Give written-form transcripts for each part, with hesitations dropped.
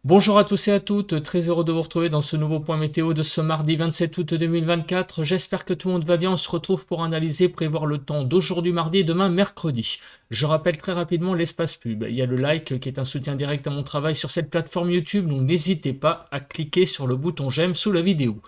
Bonjour à tous et à toutes, très heureux de vous retrouver dans ce nouveau point météo de ce mardi 27 août 2024. J'espère que tout le monde va bien. On se retrouve pour analyser, prévoir le temps d'aujourd'hui mardi et demain mercredi. Je rappelle très rapidement l'espace pub. Il y a le like qui est un soutien direct à mon travail sur cette plateforme YouTube, donc n'hésitez pas à cliquer sur le bouton j'aime sous la vidéo.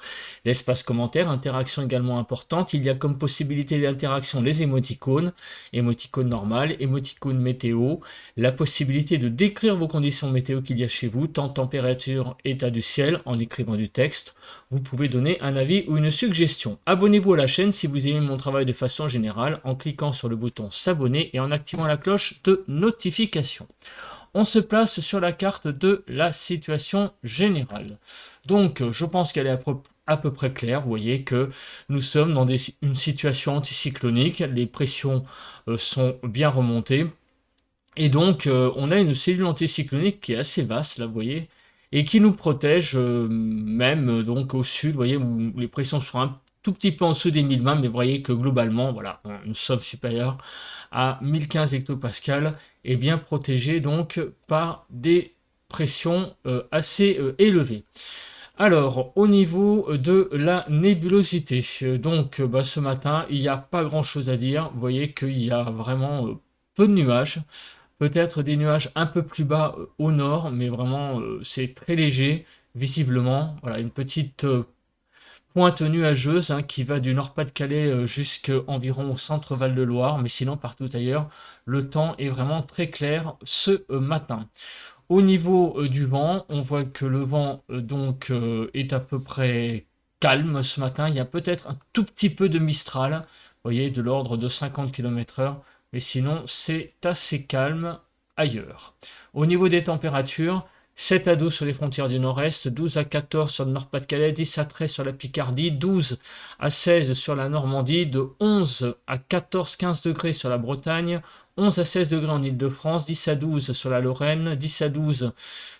L'espace commentaire, interaction également importante. Il y a comme possibilité d'interaction les émoticônes, émoticône normal, émoticône météo, la possibilité de décrire vos conditions météo qu'il y a chez vous, temps, température, état du ciel, en écrivant du texte. Vous pouvez donner un avis ou une suggestion. Abonnez-vous à la chaîne si vous aimez mon travail de façon générale en cliquant sur le bouton s'abonner et en activant la cloche de notification. On se place sur la carte de la situation générale. Donc, je pense qu'elle est à peu près claire. Vous voyez que nous sommes dans une situation anticyclonique. Les pressions sont bien remontées. Et donc, on a une cellule anticyclonique qui est assez vaste, là, vous voyez, et qui nous protège même donc au sud, vous voyez, où les pressions sont un tout petit peu en dessous des 1020, mais vous voyez que globalement, voilà, une somme supérieure à 1015 hectopascales est bien protégée donc par des pressions assez élevées. Alors, au niveau de la nébulosité, donc ce matin, il n'y a pas grand-chose à dire. Vous voyez qu'il y a vraiment peu de nuages. Peut-être des nuages un peu plus bas au nord, mais vraiment c'est très léger, visiblement. Voilà, une petite pointe nuageuse qui va du Nord-Pas-de-Calais jusqu'environ au centre Val-de-Loire, mais sinon partout ailleurs, le temps est vraiment très clair ce matin. Au niveau du vent, on voit que le vent est à peu près calme ce matin. Il y a peut-être un tout petit peu de Mistral, vous voyez, de l'ordre de 50 km/h, mais sinon c'est assez calme ailleurs. Au niveau des températures, 7 à 12 sur les frontières du nord-est, 12 à 14 sur le Nord-Pas-de-Calais, 10 à 13 sur la Picardie, 12 à 16 sur la Normandie, de 11 à 14-15 degrés sur la Bretagne, 11 à 16 degrés en Île-de-France, 10 à 12 sur la Lorraine, 10 à 12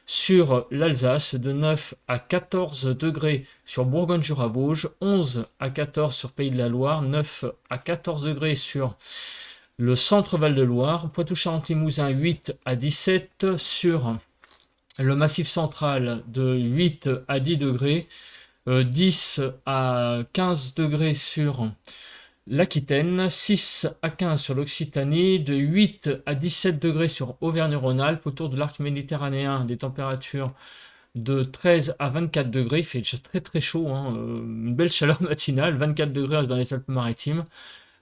sur l'Alsace, de 9 à 14 degrés sur Bourgogne-Jura-Vosges, 11 à 14 sur Pays de la Loire, 9 à 14 degrés sur le centre Val-de-Loire, Poitou-Charentes-Limousin 8 à 17 sur le massif central de 8 à 10 degrés, 10 à 15 degrés sur l'Aquitaine, 6 à 15 sur l'Occitanie, de 8 à 17 degrés sur Auvergne-Rhône-Alpes, autour de l'arc méditerranéen, des températures de 13 à 24 degrés, il fait déjà très très chaud, une belle chaleur matinale, 24 degrés dans les Alpes-Maritimes,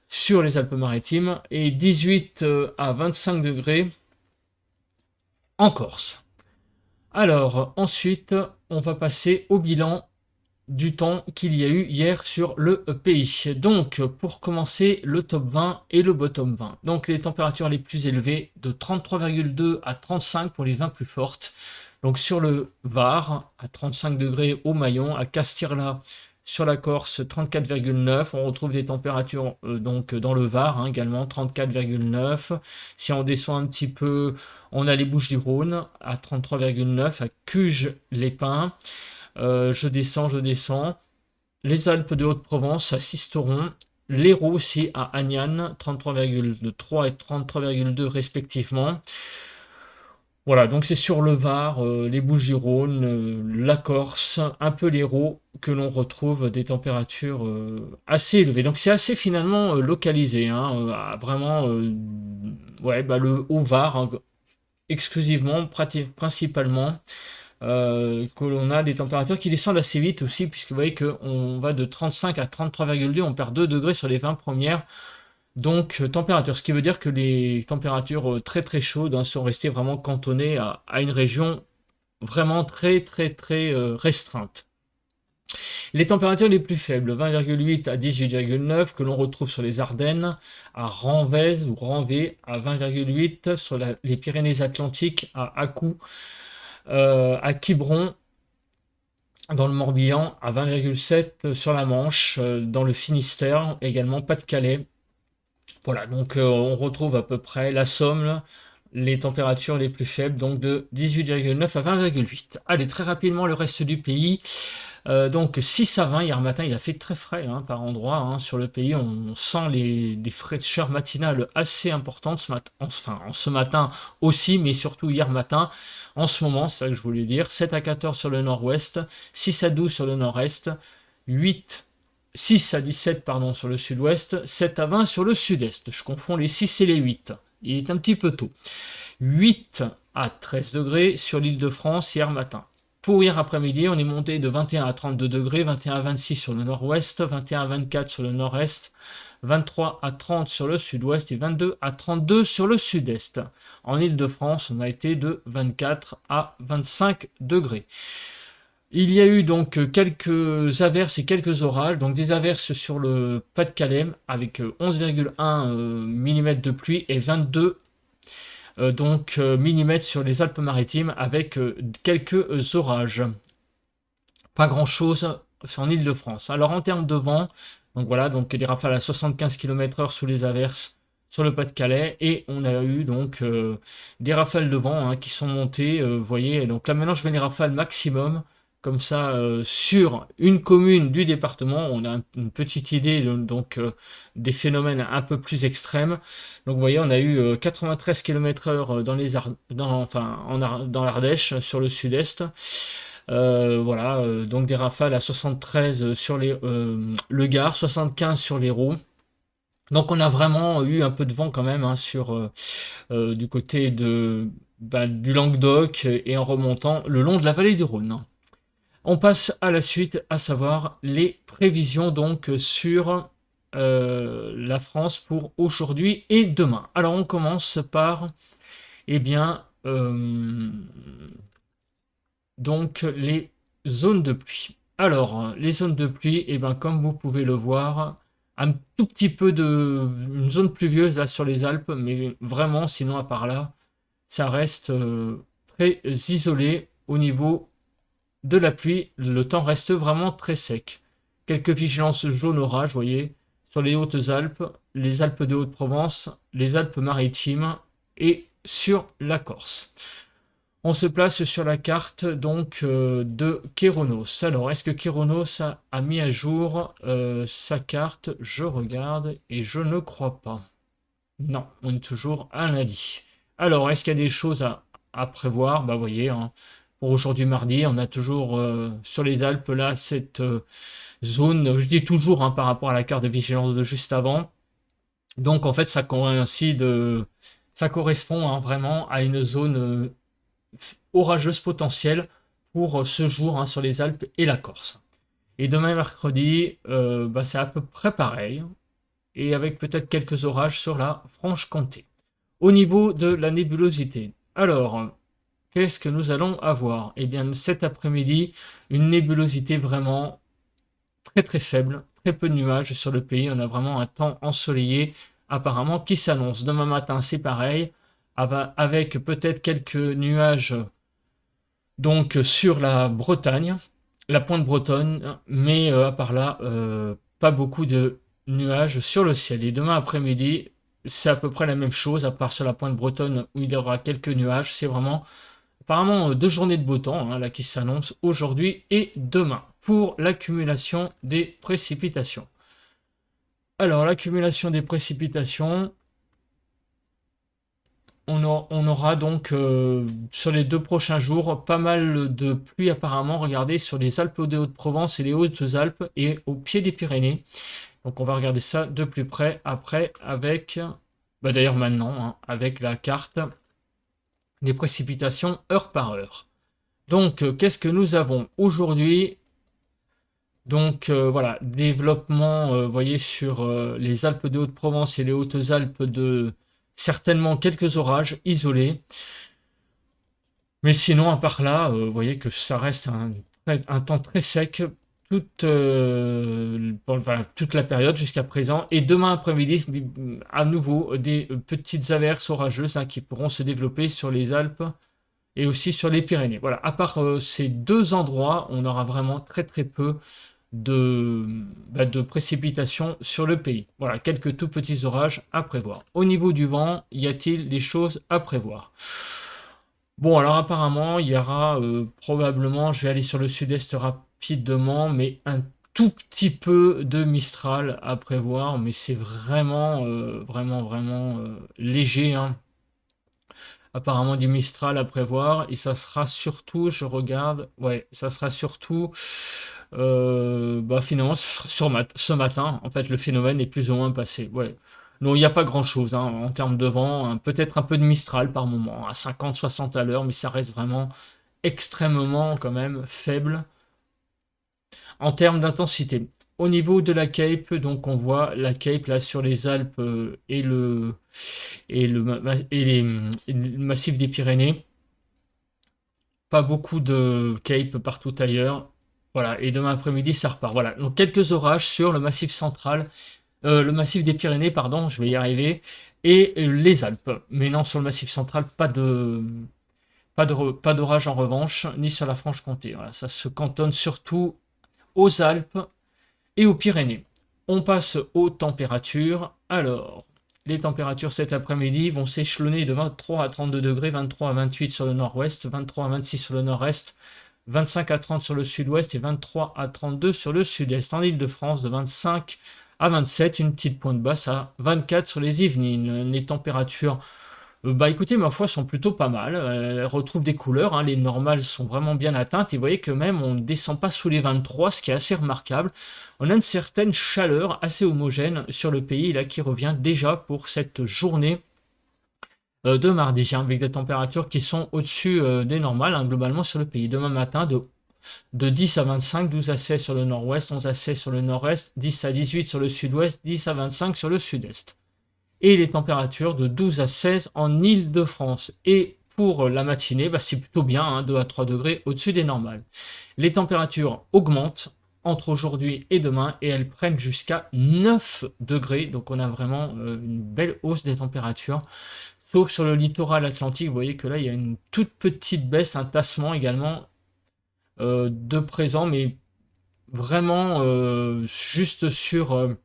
sur les Alpes-Maritimes, et 18 à 25 degrés en Corse. Alors, ensuite, on va passer au bilan du temps qu'il y a eu hier sur le pays. Donc, pour commencer, le top 20 et le bottom 20. Donc, les températures les plus élevées de 33,2 à 35 pour les 20 plus fortes. Donc, sur le Var, à 35 degrés au Maillon, à Castirla, sur la Corse, 34,9. On retrouve des températures donc dans le Var également, 34,9. Si on descend un petit peu, on a les Bouches-du-Rhône à 33,9, à Cuges-les-Pins. Je descends. Les Alpes de Haute-Provence à Sisteron. L'Hérault aussi à Agnan, 33,3 et 33,2 respectivement. Voilà, donc c'est sur le Var, les Bouches-du-Rhône, la Corse, un peu l'Hérault, que l'on retrouve des températures assez élevées. Donc c'est assez finalement localisé, vraiment, le Haut-Var, exclusivement, principalement que l'on a des températures qui descendent assez vite aussi, puisque vous voyez qu'on va de 35 à 33,2, on perd 2 degrés sur les 20 premières. Donc, température, ce qui veut dire que les températures très très chaudes sont restées vraiment cantonnées à une région vraiment très très très restreinte. Les températures les plus faibles, 20,8 à 18,9, que l'on retrouve sur les Ardennes, à Renvez ou Ranvé, à 20,8, sur les Pyrénées-Atlantiques, à Accou, à Quiberon, dans le Morbihan, à 20,7 sur la Manche, dans le Finistère, également Pas-de-Calais. Voilà, donc on retrouve à peu près la Somme, les températures les plus faibles, donc de 18,9 à 20,8. Allez, très rapidement, le reste du pays. Donc 6 à 20 hier matin, il a fait très frais hein, par endroits hein, sur le pays. On sent des fraîcheurs matinales assez importantes en ce matin aussi, mais surtout hier matin. En ce moment, c'est ça que je voulais dire, 7 à 14 sur le nord-ouest, 6 à 12 sur le nord-est, 6 à 17 pardon, sur le sud-ouest, 7 à 20 sur le sud-est. Je confonds les 6 et les 8. Il est un petit peu tôt. 8 à 13 degrés sur l'île de France hier matin. Pour hier après-midi, on est monté de 21 à 32 degrés, 21 à 26 sur le nord-ouest, 21 à 24 sur le nord-est, 23 à 30 sur le sud-ouest et 22 à 32 sur le sud-est. En Île-de-France, on a été de 24 à 25 degrés. Il y a eu donc quelques averses et quelques orages, donc des averses sur le Pas-de-Calais avec 11,1 mm de pluie et 22 millimètres sur les Alpes-Maritimes avec quelques orages. Pas grand-chose en Île-de-France. Alors en termes de vent, donc voilà, donc des rafales à 75 km/h sous les averses sur le Pas-de-Calais et on a eu donc des rafales de vent hein, qui sont montées, vous voyez, donc là maintenant je vais les rafales maximum. Comme ça, sur une commune du département, on a une petite idée donc, des phénomènes un peu plus extrêmes. Donc vous voyez, on a eu 93 km/h dans l'Ardèche, sur le sud-est. Voilà, donc des rafales à 73 sur le Gard, 75 sur l'Hérault. Donc on a vraiment eu un peu de vent quand même hein, du côté du Languedoc et en remontant le long de la vallée du Rhône. On passe à la suite, à savoir les prévisions donc sur la France pour aujourd'hui et demain. Alors on commence par eh bien, donc les zones de pluie. Alors les zones de pluie, eh bien, comme vous pouvez le voir, un tout petit peu une zone pluvieuse là sur les Alpes, mais vraiment sinon à part là, ça reste très isolé au niveau de la pluie, le temps reste vraiment très sec. Quelques vigilances jaune orage, vous voyez, sur les Hautes-Alpes, les Alpes de Haute-Provence, les Alpes-Maritimes et sur la Corse. On se place sur la carte donc de Kéronos. Alors, est-ce que Kéronos a mis à jour sa carte? Je regarde et je ne crois pas. Non, on est toujours à lundi. Alors, est-ce qu'il y a des choses à prévoir? Bah, vous voyez, hein, pour aujourd'hui mardi, on a toujours sur les Alpes là cette zone, je dis toujours hein, par rapport à la carte de vigilance de juste avant. Donc en fait, ça coïncide, ça correspond hein, vraiment à une zone orageuse potentielle pour ce jour hein, sur les Alpes et la Corse. Et demain mercredi, bah, c'est à peu près pareil, et avec peut-être quelques orages sur la Franche-Comté. Au niveau de la nébulosité, alors, qu'est-ce que nous allons avoir? Eh bien, cet après-midi, une nébulosité vraiment très très faible, très peu de nuages sur le pays. On a vraiment un temps ensoleillé apparemment qui s'annonce. Demain matin, c'est pareil, avec peut-être quelques nuages donc sur la Bretagne, la pointe bretonne, mais à part là, pas beaucoup de nuages sur le ciel. Et demain après-midi, c'est à peu près la même chose, à part sur la pointe bretonne où il y aura quelques nuages. C'est vraiment apparemment 2 journées de beau temps hein, là, qui s'annoncent aujourd'hui et demain pour l'accumulation des précipitations. Alors l'accumulation des précipitations, on aura donc sur les 2 prochains jours pas mal de pluie apparemment. Regardez sur les Alpes de Haute-Provence et les Hautes-Alpes et au pied des Pyrénées. Donc on va regarder ça de plus près après avec, bah d'ailleurs maintenant, hein, avec la carte des précipitations heure par heure. Donc qu'est-ce que nous avons aujourd'hui? Donc voilà, développement, vous voyez, sur les Alpes de Haute-Provence et les Hautes-Alpes de certainement quelques orages isolés. Mais sinon, à part là, vous voyez que ça reste un temps très sec toute la période jusqu'à présent. Et demain après-midi, à nouveau, des petites averses orageuses hein, qui pourront se développer sur les Alpes et aussi sur les Pyrénées. Voilà, à part ces 2 endroits, on aura vraiment très très peu de précipitations sur le pays. Voilà, quelques tout petits orages à prévoir. Au niveau du vent, y a-t-il des choses à prévoir? Bon, alors apparemment, il y aura probablement, je vais aller sur le sud-est rapidement, mais un tout petit peu de Mistral à prévoir, mais c'est vraiment, vraiment léger, hein. Apparemment du Mistral à prévoir, et ça sera surtout, je regarde, ouais, ça sera surtout, bah finalement, ce sera ce matin, en fait, le phénomène est plus ou moins passé, ouais. Non, il n'y a pas grand-chose hein, en termes de vent, hein, peut-être un peu de Mistral par moment, à 50-60 à l'heure, mais ça reste vraiment extrêmement quand même faible en termes d'intensité. Au niveau de la Cape, donc on voit la Cape là sur les Alpes et le massif des Pyrénées. Pas beaucoup de Cape partout ailleurs. Voilà, et demain après-midi ça repart. Voilà, donc quelques orages sur le massif central, le massif des Pyrénées, pardon, je vais y arriver, et les Alpes. Mais non, sur le massif central, pas d'orage en revanche, ni sur la Franche-Comté. Voilà, ça se cantonne surtout aux Alpes et aux Pyrénées. On passe aux températures. Alors, les températures cet après-midi vont s'échelonner de 23 à 32 degrés, 23 à 28 sur le nord-ouest, 23 à 26 sur le nord-est, 25 à 30 sur le sud-ouest et 23 à 32 sur le sud-est. En Île-de-France, de 25 à 27, une petite pointe basse à 24 sur les Yvelines. Les températures bah écoutez, ma foi, sont plutôt pas mal. Elles retrouvent des couleurs, hein, les normales sont vraiment bien atteintes. Et vous voyez que même on ne descend pas sous les 23, ce qui est assez remarquable. On a une certaine chaleur assez homogène sur le pays là qui revient déjà pour cette journée de mardi, hein, avec des températures qui sont au-dessus des normales hein, globalement sur le pays. Demain matin, de 10 à 25, 12 à 16 sur le nord-ouest, 11 à 16 sur le nord-est, 10 à 18 sur le sud-ouest, 10 à 25 sur le sud-est. Et les températures de 12 à 16 en Île-de-France. Et pour la matinée, bah, c'est plutôt bien, hein, 2 à 3 degrés au-dessus des normales. Les températures augmentent entre aujourd'hui et demain et elles prennent jusqu'à 9 degrés. Donc on a vraiment une belle hausse des températures. Sauf sur le littoral atlantique, vous voyez que là, il y a une toute petite baisse, un tassement également de présent, mais vraiment juste sur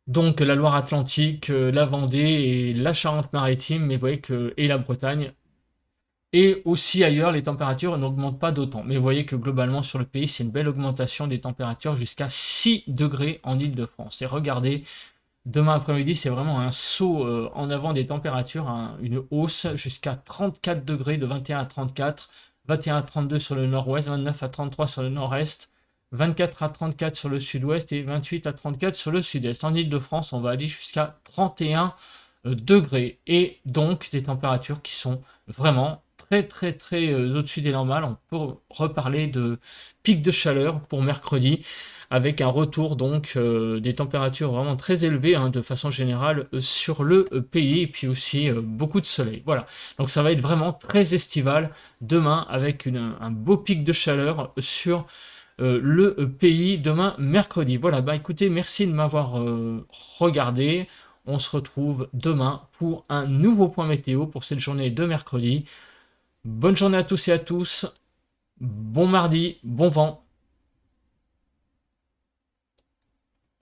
donc la Loire-Atlantique, la Vendée et la Charente-Maritime, mais vous voyez que et la Bretagne. Et aussi ailleurs, les températures n'augmentent pas d'autant. Mais vous voyez que globalement sur le pays, c'est une belle augmentation des températures jusqu'à 6 degrés en Île-de-France. Et regardez, demain après-midi, c'est vraiment un saut en avant des températures, hein, une hausse jusqu'à 34 degrés de 21 à 34, 21 à 32 sur le nord-ouest, 29 à 33 sur le nord-est, 24 à 34 sur le sud-ouest et 28 à 34 sur le sud-est. En Île-de-France, on va aller jusqu'à 31 degrés et donc des températures qui sont vraiment très au-dessus des normales. On peut reparler de pic de chaleur pour mercredi avec un retour donc des températures vraiment très élevées hein, de façon générale sur le pays et puis aussi beaucoup de soleil. Voilà, donc ça va être vraiment très estival demain avec un beau pic de chaleur sur le pays demain mercredi. Voilà, bah écoutez, merci de m'avoir regardé. On se retrouve demain pour un nouveau point météo pour cette journée de mercredi. Bonne journée à tous et à tous. Bon mardi, bon vent.